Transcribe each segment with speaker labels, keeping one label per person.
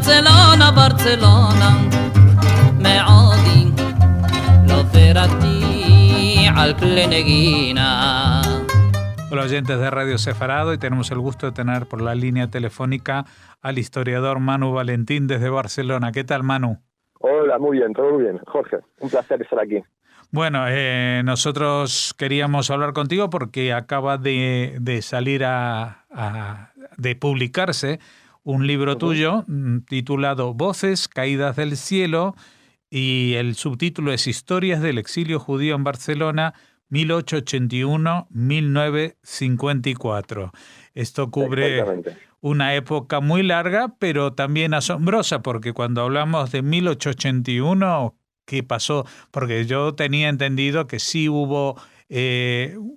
Speaker 1: برشلونة برشلونة معادي لو فرتي على كل نجينا.
Speaker 2: Hola oyentes de Radio Sefarado, y tenemos el gusto de tener por la línea telefónica al historiador Manu Valentín desde Barcelona. ¿Qué tal, Manu?
Speaker 3: Hola, muy bien, todo muy bien. Jorge, un placer estar aquí.
Speaker 2: Bueno, nosotros queríamos hablar contigo porque acaba de salir de publicarse un libro tuyo titulado Voces caídas del cielo, y el subtítulo es Historias del exilio judío en Barcelona 1881-1954. Esto cubre una época muy larga, pero también asombrosa, porque cuando hablamos de 1881, ¿qué pasó? Porque yo tenía entendido que sí hubo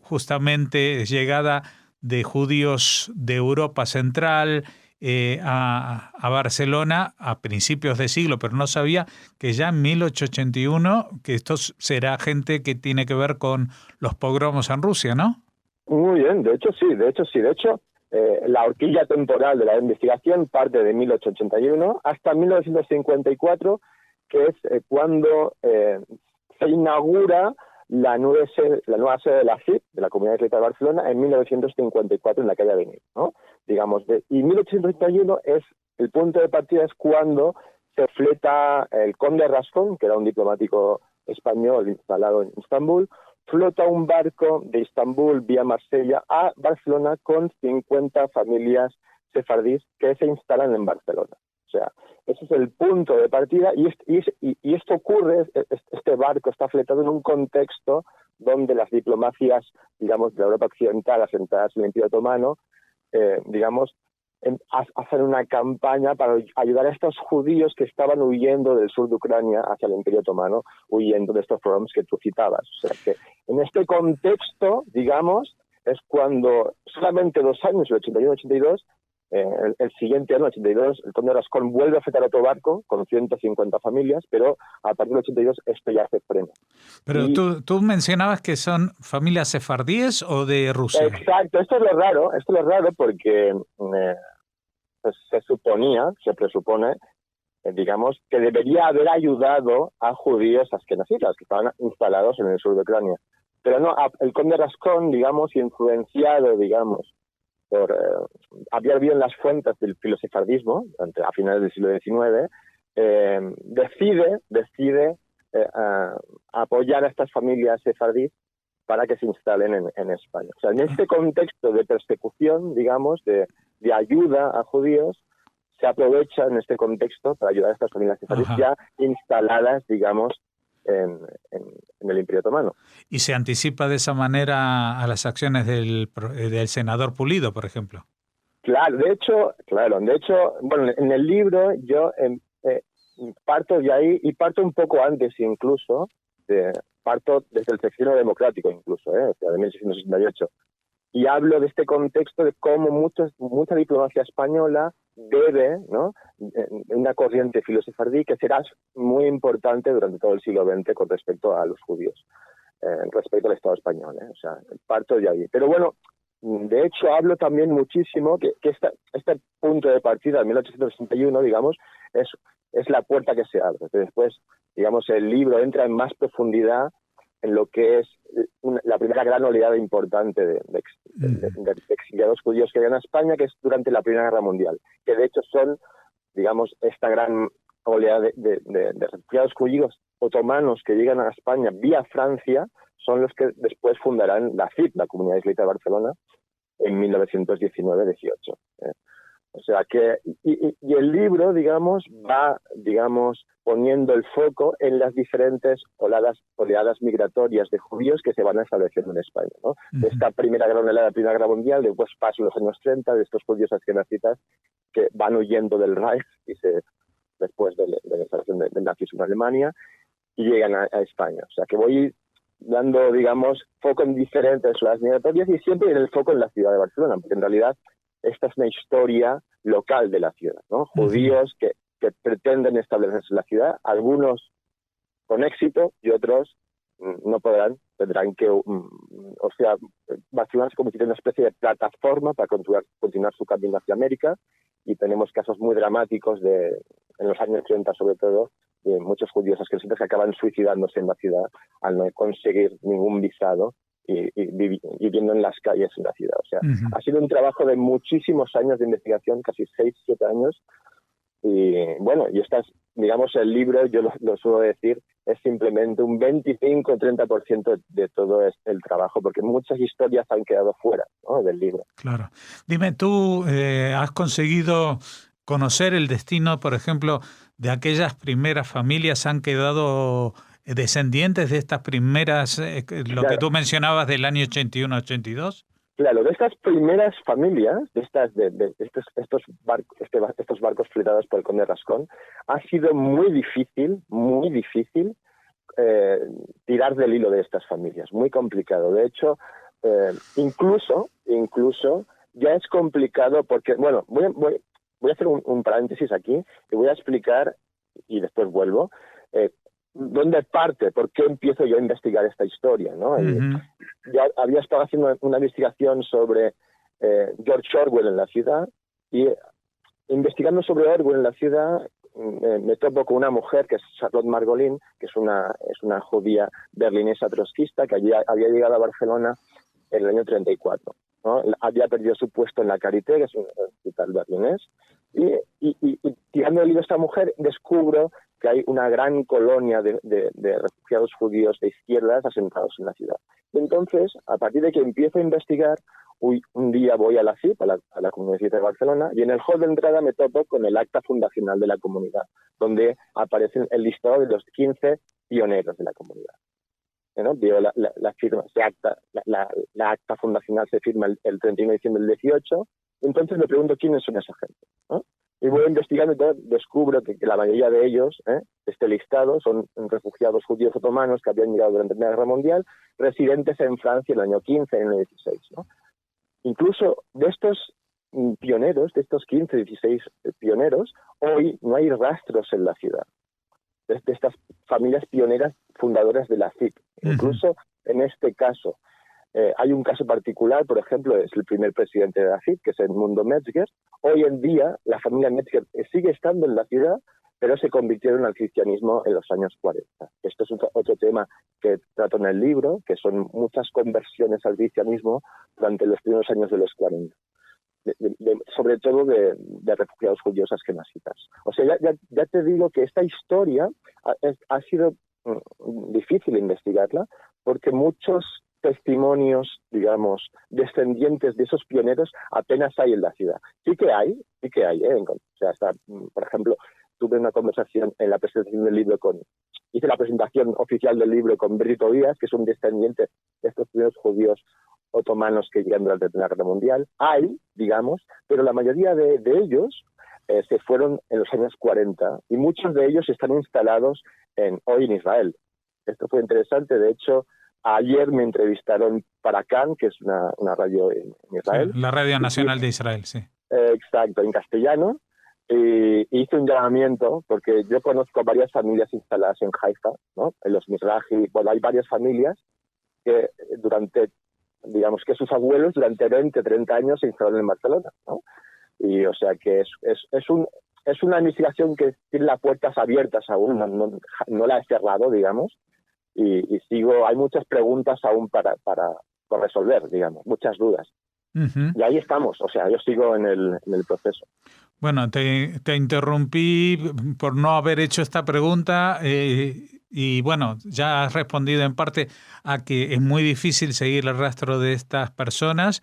Speaker 2: justamente llegada de judíos de Europa Central a Barcelona a principios de siglo, pero no sabía que ya en 1881, que esto será gente que tiene que ver con los pogromos en Rusia, ¿no?
Speaker 3: Muy bien, de hecho, la horquilla temporal de la investigación parte de 1881 hasta 1954, que es cuando se inaugura la nueva sede de la CIP, de la Comunidad Israelita de Barcelona, en 1954 en la calle Avenida, ¿no? Y 1881 es el punto de partida, es cuando se fleta el conde Rascón, que era un diplomático español instalado en Estambul, flota un barco de Estambul vía Marsella a Barcelona con 50 familias sefardíes que se instalan en Barcelona. O sea, ese es el punto de partida, y esto ocurre, este barco está fletado en un contexto donde las diplomacias, digamos, de la Europa occidental asentadas en el Imperio Otomano, hacen una campaña para ayudar a estos judíos que estaban huyendo del sur de Ucrania hacia el Imperio Otomano, huyendo de estos programas que tú citabas. O sea, que en este contexto, digamos, es cuando solamente 2 años, el 81-82, el siguiente año, el 82, el conde Rascón vuelve a fletar otro barco con 150 familias, pero a partir del 82 esto ya se frena.
Speaker 2: Pero tú mencionabas que son familias sefardíes o de Rusia.
Speaker 3: Exacto, esto es lo raro porque pues se presupone, digamos, que debería haber ayudado a judíos askenazítas que estaban instalados en el sur de Ucrania. Pero no, el conde Rascón, digamos, influenciado, digamos, por había bien las fuentes del filosefardismo a finales del siglo XIX, decide apoyar a estas familias sefardíes para que se instalen en España. O sea, en este contexto de persecución, digamos, de ayuda a judíos, se aprovecha en este contexto para ayudar a estas familias sefardíes ya instaladas, digamos, en el Imperio Otomano.
Speaker 2: ¿Y se anticipa de esa manera a las acciones del senador Pulido, por ejemplo?
Speaker 3: Claro, de hecho, bueno, en el libro yo parto de ahí, y parto un poco antes incluso, parto desde el sexenio democrático incluso, o sea, de 1668, y hablo de este contexto de cómo mucha diplomacia española debe, ¿no?, una corriente filosefardí que será muy importante durante todo el siglo XX con respecto a los judíos, respecto al Estado español, o sea, parto de ahí. Pero bueno, de hecho hablo también muchísimo que este punto de partida, 1861, digamos, es la puerta que se abre. Después, digamos, el libro entra en más profundidad en lo que es la primera gran oleada importante de exiliados judíos que llegan a España, que es durante la Primera Guerra Mundial, que de hecho son, digamos, esta gran oleada de refugiados judíos otomanos que llegan a España vía Francia, son los que después fundarán la CIP, la Comunidad Israelita de Barcelona, en 1919-18. O sea que, y el libro, digamos, va, digamos, poniendo el foco en las diferentes oleadas migratorias de judíos que se van estableciendo en España, ¿no? De esta primera gran oleada de la Primera Guerra Mundial, después pasan los años 30, de estos judíos askenazitas que van huyendo del Reich después de la instalación del nazismo en Alemania, y llegan a España. O sea que voy dando, digamos, foco en diferentes oleadas migratorias y siempre en el foco en la ciudad de Barcelona, porque en realidad esta es una historia local de la ciudad, ¿no? Judíos que pretenden establecerse en la ciudad, algunos con éxito y otros no podrán, tendrán que, o sea, Barcelona se convertirá en una especie de plataforma para continuar su camino hacia América, y tenemos casos muy dramáticos de en los años 30 sobre todo, muchos judíos asquenazíes que acaban suicidándose en la ciudad al no conseguir ningún visado y viviendo en las calles en la ciudad. O sea, ha sido un trabajo de muchísimos años de investigación, casi 6, 7 años. Y bueno, y digamos, el libro, yo lo suelo decir, es simplemente un 25-30% de todo el trabajo, porque muchas historias han quedado fuera, ¿no?, del libro.
Speaker 2: Claro. Dime, ¿tú has conseguido conocer el destino, por ejemplo, de aquellas primeras familias? ¿Han quedado descendientes de estas primeras, lo que tú mencionabas del año 81-82?
Speaker 3: Claro, de estas primeras familias, de estos barcos fletados por el conde Rascón, ha sido muy difícil tirar del hilo de estas familias, muy complicado. De hecho, incluso ya es complicado porque, bueno, voy a hacer un paréntesis aquí y voy a explicar, y después vuelvo, dónde parte, por qué empiezo yo a investigar esta historia, ¿no? Yo había estado haciendo una investigación sobre George Orwell en la ciudad, y investigando sobre Orwell en la ciudad me topo con una mujer que es Charlotte Margolin, que es una judía berlinesa trotskista que había llegado a Barcelona en el año 34, ¿no? Había perdido su puesto en la Charité, que es un hospital berlinés, y tirando el hilo a esta mujer descubro que hay una gran colonia de refugiados judíos de izquierdas asentados en la ciudad. Entonces, a partir de que empiezo a investigar, un día voy a la CIP, a la Comunidad de Barcelona, y en el hall de entrada me topo con el acta fundacional de la comunidad, donde aparece el listado de los 15 pioneros de la comunidad. ¿No? Veo la firma, la acta fundacional se firma el 31 de diciembre del 18, entonces me pregunto quiénes son esa gente, ¿no? Y voy investigando y todo, descubro que la mayoría de ellos, este listado, son refugiados judíos otomanos que habían llegado durante la Primera Guerra Mundial, residentes en Francia en el año 15 y en el año 16, ¿no? Incluso de estos pioneros, de estos 15, 16 pioneros, hoy no hay rastros en la ciudad. De estas familias pioneras fundadoras de la CIP. Incluso en este caso, hay un caso particular, por ejemplo, es el primer presidente de la CIP, que es Edmundo Metzger. Hoy en día, la familia Metzger sigue estando en la ciudad, pero se convirtieron al cristianismo en los años 40. Esto es otro tema que trato en el libro, que son muchas conversiones al cristianismo durante los primeros años de los 40. Sobre todo de refugiados judíos asquenazíes. O sea, ya te digo que esta historia ha sido difícil investigarla, porque muchos testimonios, digamos, descendientes de esos pioneros apenas hay en la ciudad. Sí que hay, O sea, por ejemplo, tuve una conversación en la presentación del libro hice la presentación oficial del libro con Brito Díaz, que es un descendiente de estos primeros judíos otomanos que llegan durante la Guerra Mundial. Hay, digamos, pero la mayoría de ellos se fueron en los años 40 y muchos de ellos están instalados hoy en Israel. Esto fue interesante. De hecho, ayer me entrevistaron para Kan, que es una radio en Israel.
Speaker 2: Sí, la Radio Nacional de Israel, sí.
Speaker 3: Exacto, en castellano. Y hice un llamamiento, porque yo conozco varias familias instaladas en Haifa, ¿no? En los Mizrahi. Bueno, hay varias familias que digamos que sus abuelos durante 20, 30 años se instalaron en Barcelona, ¿no? Y o sea que es una investigación que tiene las puertas abiertas aún, no la he cerrado, digamos, y hay muchas preguntas aún por resolver, digamos, muchas dudas. Y ahí estamos, o sea, yo sigo en el proceso.
Speaker 2: Bueno, te interrumpí por no haber hecho esta pregunta y bueno, ya has respondido en parte a que es muy difícil seguir el rastro de estas personas,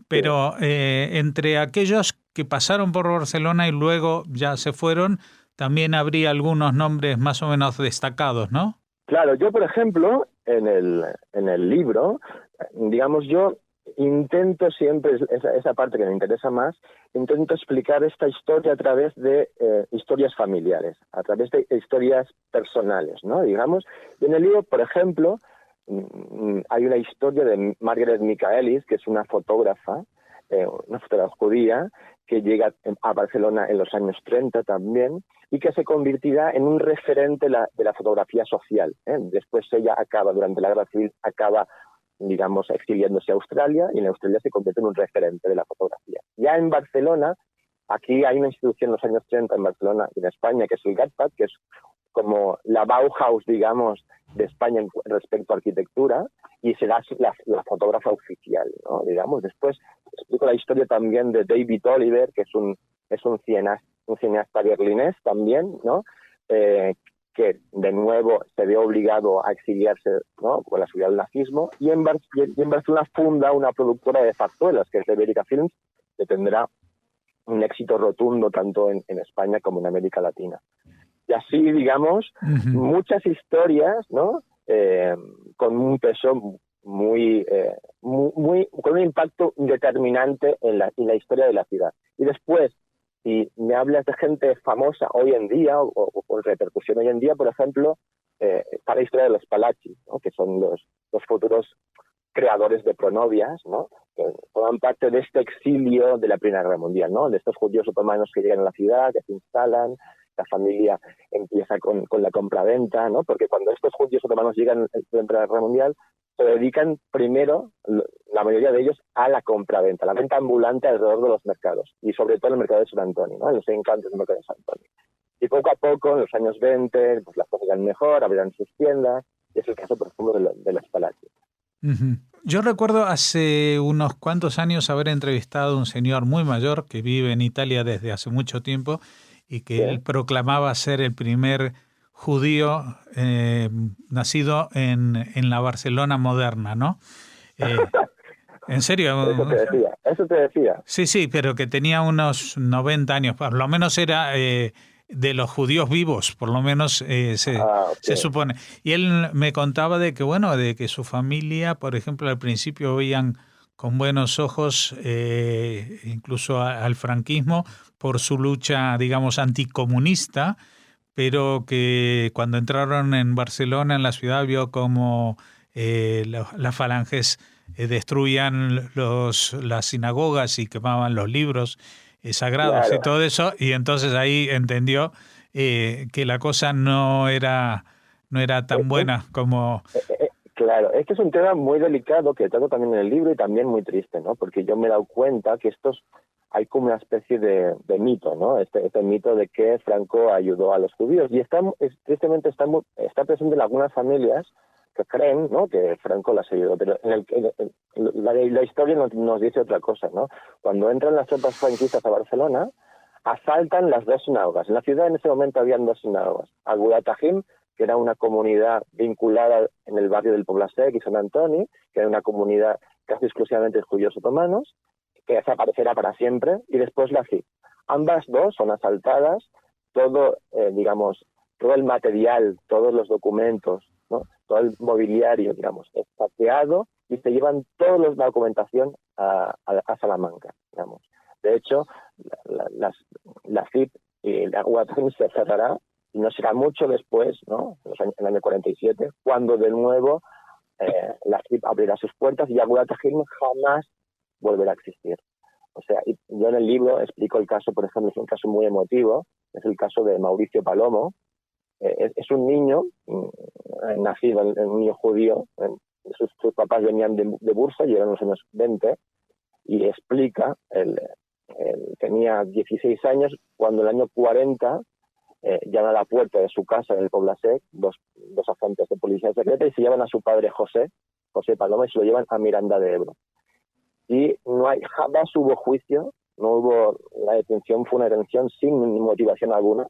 Speaker 2: pero entre aquellos que pasaron por Barcelona y luego ya se fueron, también habría algunos nombres más o menos destacados, ¿no?
Speaker 3: Claro, yo por ejemplo, en el libro, digamos, yo intento siempre, esa parte que me interesa más, intento explicar esta historia a través de historias familiares, a través de historias personales, ¿no? Digamos, y en el libro, por ejemplo, hay una historia de Margaret Michaelis, que es una fotógrafa judía, que llega a Barcelona en los años 30 también, y que se convertirá en un referente de la fotografía social. Después ella durante la Guerra Civil, digamos, exiliándose a Australia, y en Australia se convierte en un referente de la fotografía. Ya en Barcelona, Aquí hay una institución en los años 30 en Barcelona y en España, que es el GATPAD, que es como la Bauhaus, digamos, de España respecto a arquitectura, y será la fotógrafa oficial, ¿no? Digamos. Después explico la historia también de David Oliver, que es un cineasta berlinés también, ¿no? Que de nuevo se ve obligado a exiliarse, ¿no?, con la subida del nazismo, y en Barcelona funda una productora de zarzuelas, que es Ibérica Films, que tendrá un éxito rotundo tanto en España como en América Latina. Y así, digamos, muchas historias, ¿no?, con un peso muy con un impacto determinante en la historia de la ciudad. Y después, si me hablas de gente famosa hoy en día o con repercusión hoy en día, por ejemplo, está la historia de los Palazzi, ¿no?, que son los futuros creadores de Pronovias, ¿no?, que forman parte de este exilio de la Primera Guerra Mundial, ¿no?, de estos judíos otomanos que llegan a la ciudad, que se instalan, la familia empieza con la compraventa, ¿no?, porque cuando estos judíos otomanos llegan a la Primera Guerra Mundial, se dedican primero, la mayoría de ellos, a la compraventa, la venta ambulante alrededor de los mercados, y sobre todo en el mercado de San Antonio, ¿no?, en los encantos del mercado de San Antonio. Y poco a poco, en los años 20, pues las cosas irán mejor, abrirán sus tiendas, y es el caso, por ejemplo, de los Palacios.
Speaker 2: Yo recuerdo hace unos cuantos años haber entrevistado a un señor muy mayor que vive en Italia desde hace mucho tiempo y que él proclamaba ser el primer judío nacido en la Barcelona moderna, ¿no? En serio.
Speaker 3: Eso te decía.
Speaker 2: Sí, pero que tenía unos 90 años, por lo menos era de los judíos vivos, por lo menos se supone. Y él me contaba de que, bueno, de que su familia, por ejemplo, al principio veían con buenos ojos incluso al franquismo por su lucha, digamos, anticomunista, pero que cuando entraron en Barcelona, en la ciudad, vio como las falanges destruían las sinagogas y quemaban los libros sagrados, claro, y todo eso, y entonces ahí entendió que la cosa no era tan buena como...
Speaker 3: Claro, este es un tema muy delicado que trato también en el libro y también muy triste, ¿no? Porque yo me he dado cuenta que hay como una especie de mito, ¿no? Este mito de que Franco ayudó a los judíos, y tristemente está presente en algunas familias que creen, ¿no?, que Franco las ayudó, pero la historia nos dice otra cosa, ¿no? Cuando entran las tropas franquistas a Barcelona, asaltan las dos sinagogas. En la ciudad en ese momento habían dos sinagogas, Agudat Tahim, que era una comunidad vinculada en el barrio del Poblasec y San Antoni, que era una comunidad casi exclusivamente de judíos otomanos, que desaparecerá para siempre, y después la CIP. Ambas dos son asaltadas, todo el material, todos los documentos, ¿no?, todo el mobiliario, digamos, es saqueado y se llevan toda la documentación a Salamanca, digamos. De hecho, la CIP y la UATM se cerrará, y no será mucho después, ¿no?, en el año 47, cuando de nuevo la CIP abrirá sus puertas y Agudat Tahim jamás volverá a existir. O sea, yo en el libro explico el caso, por ejemplo, es un caso muy emotivo, es el caso de Mauricio Palomo. Es un niño nacido, un niño judío, sus papás venían de Bursa y eran los años 20, y explica, tenía 16 años, cuando en el año 40 llaman a la puerta de su casa en el Poblasec dos agentes de policía secreta y se llevan a su padre José Paloma, y se lo llevan a Miranda de Ebro. Y jamás hubo juicio, no hubo, la detención fue una detención sin motivación alguna.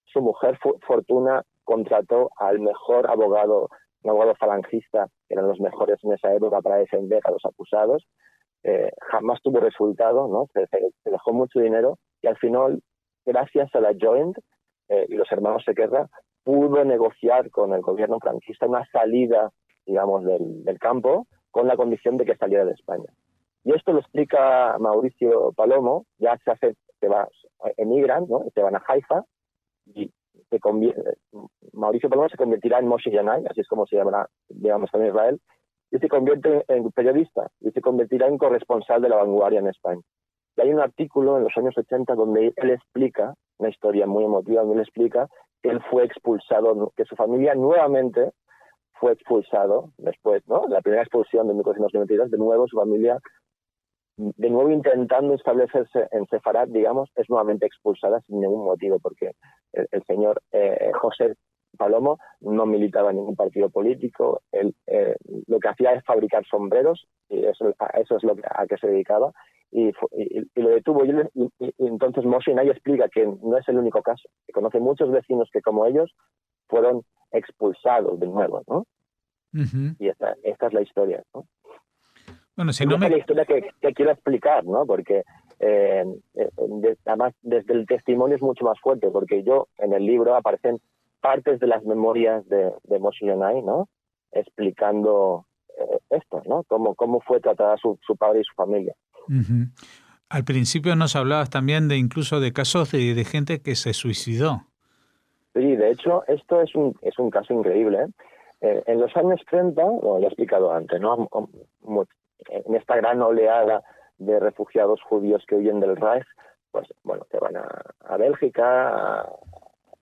Speaker 3: Su mujer, Fortuna, contrató al mejor abogado, un abogado falangista, que eran los mejores en esa época para defender a los acusados. Jamás tuvo resultado, ¿no? Se dejó mucho dinero, y al final, gracias a la Joint y los hermanos Sequerra, pudo negociar con el gobierno franquista una salida, digamos, del campo, con la condición de que saliera de España. Y esto lo explica Mauricio Palomo, ya emigran, ¿no?, se van a Haifa, y Mauricio Palomo se convertirá en Moshe Yanai, así es como se llamará, digamos, en Israel, y se convierte en periodista, y se convertirá en corresponsal de La Vanguardia en España. Y hay un artículo en los años 80 donde él explica, una historia muy emotiva, donde él explica que él fue expulsado, que su familia nuevamente fue expulsado después, ¿no?, la primera expulsión de 1992, de nuevo su familia de nuevo intentando establecerse en Sefarad, digamos, es nuevamente expulsada sin ningún motivo, porque el señor José Palomo no militaba en ningún partido político. Él lo que hacía es fabricar sombreros, y eso es a que se dedicaba, y lo detuvo. Y entonces Moshe Sinai explica que no es el único caso, que conoce muchos vecinos que, como ellos, fueron expulsados de nuevo, ¿no?
Speaker 2: Ujú.
Speaker 3: Y esta es la historia, ¿no?
Speaker 2: Bueno, si
Speaker 3: Y
Speaker 2: no
Speaker 3: esta es
Speaker 2: me...
Speaker 3: la historia que quiero explicar, ¿no? Porque además desde el testimonio es mucho más fuerte, porque en el libro aparecen partes de las memorias de Moshe Yonai, ¿no? Explicando esto, ¿no? Cómo fue tratada su padre y su familia.
Speaker 2: Ujú. Al principio nos hablabas también de incluso de casos de gente que se suicidó.
Speaker 3: Sí, de hecho, esto es un caso increíble, ¿eh? En los años 30, lo he explicado antes, ¿no? En esta gran oleada de refugiados judíos que huyen del Reich, pues bueno, que van a Bélgica, a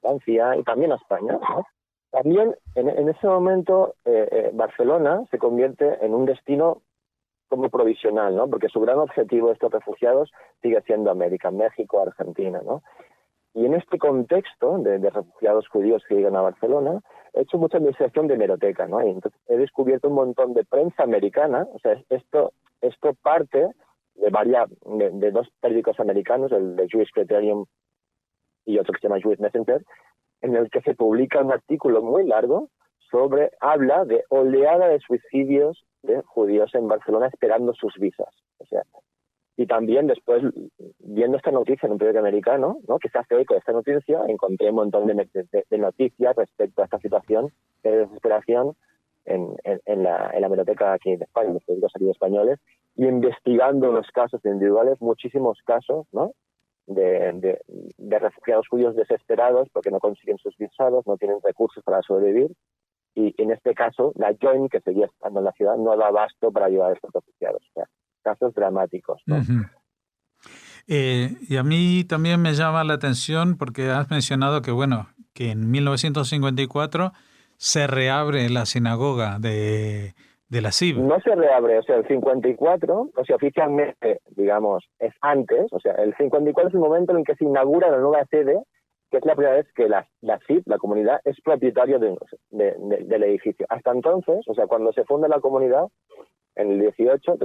Speaker 3: Francia y también a España, ¿no? También en ese momento Barcelona se convierte en un destino como provisional, ¿no? Porque su gran objetivo de estos refugiados sigue siendo América, México, Argentina, ¿no? Y en este contexto de refugiados judíos que llegan a Barcelona, he hecho mucha investigación de hemeroteca, ¿no? Y entonces he descubierto un montón de prensa americana. O sea, esto parte de dos periódicos americanos, el de Jewish Criterion y otro que se llama Jewish Messenger, en el que se publica un artículo muy largo habla de oleada de suicidios de judíos en Barcelona esperando sus visas. O sea, y también después, viendo esta noticia en un periódico americano, ¿no? Que se hace eco de esta noticia, encontré un montón de noticias respecto a esta situación de desesperación en la hemeroteca aquí de España, en los periódicos aquí españoles, y investigando los casos individuales, muchísimos casos, ¿no? de refugiados judíos desesperados porque no consiguen sus visados, no tienen recursos para sobrevivir, y en este caso la Joint, que seguía estando en la ciudad, no da abasto para ayudar a estos refugiados. O sea, casos dramáticos, ¿no?
Speaker 2: Ujú. Y a mí también me llama la atención porque has mencionado que, bueno, que en 1954 se reabre la sinagoga de la CIB.
Speaker 3: No se reabre, o sea, el 54, o sea, oficialmente, digamos, es antes, o sea, el 54 es el momento en el que se inaugura la nueva sede, que es la primera vez que la CIB, la comunidad, es propietario del edificio. Hasta entonces, o sea, cuando se funda la comunidad, en el 18,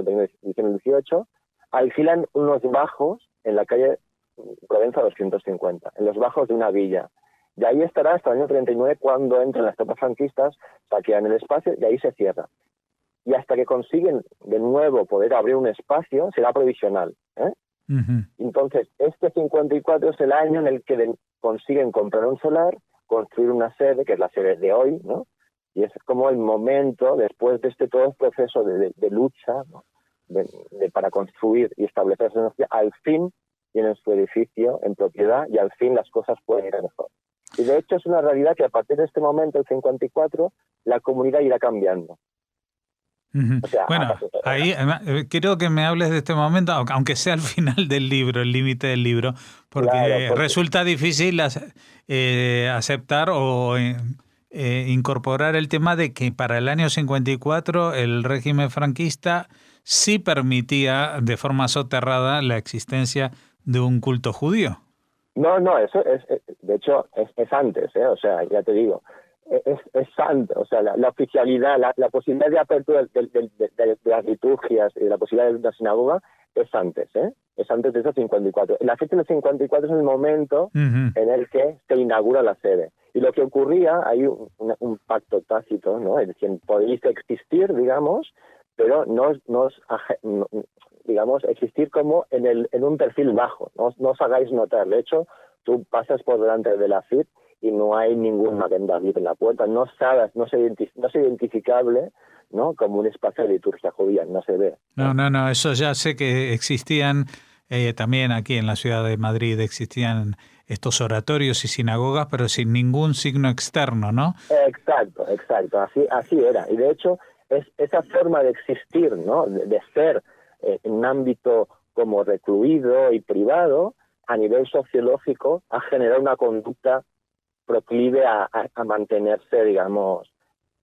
Speaker 3: alquilan unos bajos en la calle Provenza 250, en los bajos de una villa. Y ahí estará hasta el año 39, cuando entran las tropas franquistas, saquean el espacio y ahí se cierra. Y hasta que consiguen de nuevo poder abrir un espacio, será provisional, ¿eh?
Speaker 2: Uh-huh.
Speaker 3: Entonces, este 54 es el año en el que consiguen comprar un solar, construir una sede, que es la sede de hoy, ¿no? Y es como el momento, después de todo el proceso de lucha, ¿no? Para construir y establecerse, al fin tienen su edificio en propiedad y al fin las cosas pueden ir mejor. Y de hecho es una realidad que a partir de este momento, el 54, la comunidad irá cambiando.
Speaker 2: Uh-huh.
Speaker 3: O sea,
Speaker 2: bueno, ahí quiero que me hables de este momento, aunque sea al final del libro, el límite del libro, porque resulta difícil aceptar o incorporar el tema de que para el año 54 el régimen franquista sí permitía de forma soterrada la existencia de un culto judío.
Speaker 3: No, eso es de hecho es antes, o sea, ya te digo, es antes, o sea, la oficialidad, la posibilidad de apertura de las liturgias y de la posibilidad de una sinagoga es antes de ese 54. La fecha del 54 es el momento en el que se inaugura la sede. Y lo que ocurría, hay un pacto tácito, ¿no? Es decir, podéis existir, digamos, pero no digamos, existir como en un perfil bajo, no os hagáis notar. De hecho, tú pasas por delante de la FIT y no hay ningún Maguen David en la puerta, no es identificable, ¿no? Como un espacio de liturgia judía, no se ve.
Speaker 2: No, eso ya sé que existían también aquí en la ciudad de Madrid, existían estos oratorios y sinagogas, pero sin ningún signo externo, ¿no?
Speaker 3: Exacto, así era. Y de hecho, esa forma de existir, ¿no? De ser en un ámbito como recluido y privado, a nivel sociológico, ha generado una conducta proclive a mantenerse, digamos,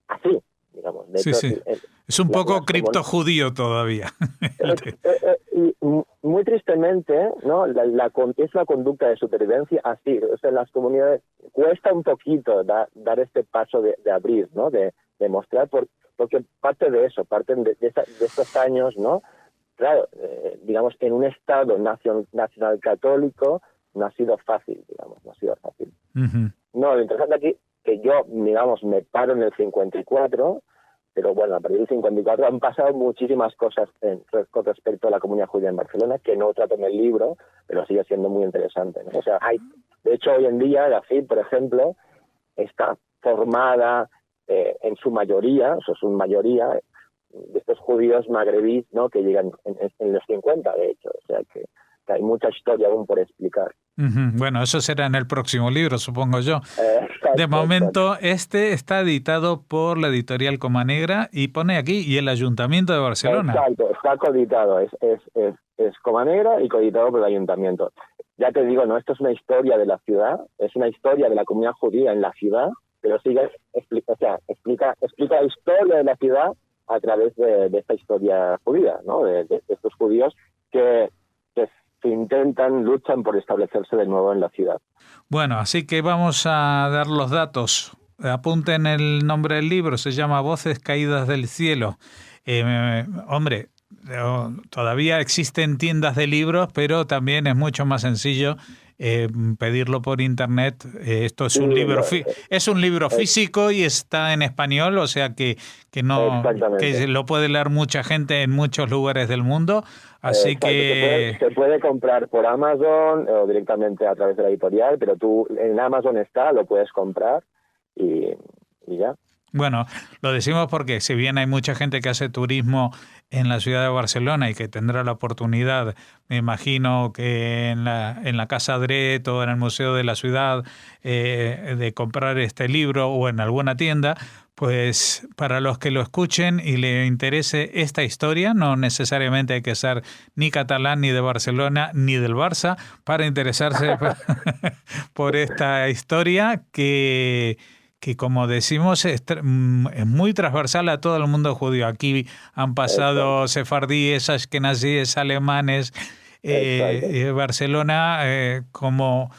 Speaker 3: así, digamos. De
Speaker 2: Sí,
Speaker 3: hecho,
Speaker 2: sí. Es un poco criptojudío todavía.
Speaker 3: Y muy tristemente, ¿no? Es la conducta de supervivencia así. O sea, en las comunidades cuesta un poquito dar este paso de abrir, ¿no? De mostrar, porque parte de eso, parten de estos años, ¿no? Claro, digamos, en un Estado nacional católico no ha sido fácil, digamos, no ha sido fácil.
Speaker 2: Uh-huh.
Speaker 3: No, lo interesante aquí que yo, digamos, me paro en el 54, pero bueno, a partir del 54 han pasado muchísimas cosas con respecto a la comunidad judía en Barcelona, que no trato en el libro, pero sigue siendo muy interesante, ¿no? O sea, de hecho, hoy en día, la CID, por ejemplo, está formada en su mayoría, o sea, su mayoría, de estos judíos magrebíes, ¿no? Que llegan en los 50, de hecho. O sea, que hay mucha historia aún por explicar.
Speaker 2: Uh-huh. Bueno, eso será en el próximo libro, supongo yo. De momento, este está editado por la editorial Comanegra y pone aquí, y el Ayuntamiento de Barcelona.
Speaker 3: Exacto, está coeditado, es Comanegra y coeditado por el Ayuntamiento. Ya te digo, no, esto es una historia de la ciudad, es una historia de la comunidad judía en la ciudad, pero explica la historia de la ciudad a través de esta historia judía, ¿no? De estos judíos que luchan por establecerse de nuevo en la ciudad.
Speaker 2: Bueno, así que vamos a dar los datos. Apunten el nombre del libro, se llama Voces Caídas del Cielo. Hombre, todavía existen tiendas de libros, pero también es mucho más sencillo pedirlo por internet. Esto es un libro físico y está en español, o sea que lo puede leer mucha gente en muchos lugares del mundo. Así que
Speaker 3: se puede comprar por Amazon o directamente a través de la editorial, pero tú en Amazon lo puedes comprar y ya.
Speaker 2: Bueno, lo decimos porque si bien hay mucha gente que hace turismo en la ciudad de Barcelona y que tendrá la oportunidad, me imagino que en la Casa Dret o en el Museo de la Ciudad de comprar este libro o en alguna tienda, pues para los que lo escuchen y le interese esta historia, no necesariamente hay que ser ni catalán, ni de Barcelona, ni del Barça, para interesarse por esta historia que como decimos es muy transversal a todo el mundo judío. Aquí han pasado sefardíes, ashkenazíes, alemanes. Barcelona, como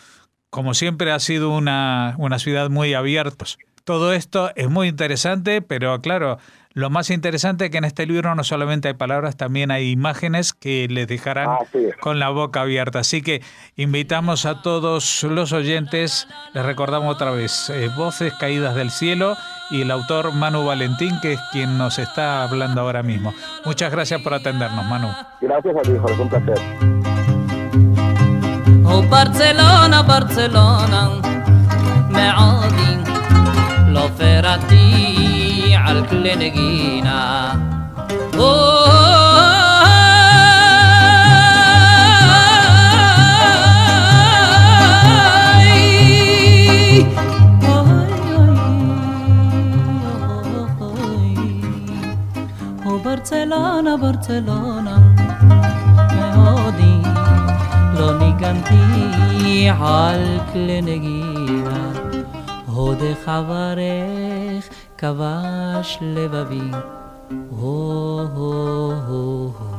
Speaker 2: siempre, ha sido una ciudad muy abierta. Todo esto es muy interesante, pero claro, lo más interesante es que en este libro no solamente hay palabras, también hay imágenes que les dejarán con la boca abierta. Así que invitamos a todos los oyentes, les recordamos otra vez, Voces Caídas del Cielo, y el autor Manu Valentín, que es quien nos está hablando ahora mismo. Muchas gracias por atendernos, Manu.
Speaker 3: Gracias a ti, Jorge, un placer.
Speaker 1: Oh, Barcelona, Barcelona, معادي لو فرتي على الكلينجينا Barcelona, Barcelona, معادي لو نيجانتي على الكلينجينا هود خبرך כבש לבבי הו הו הו הו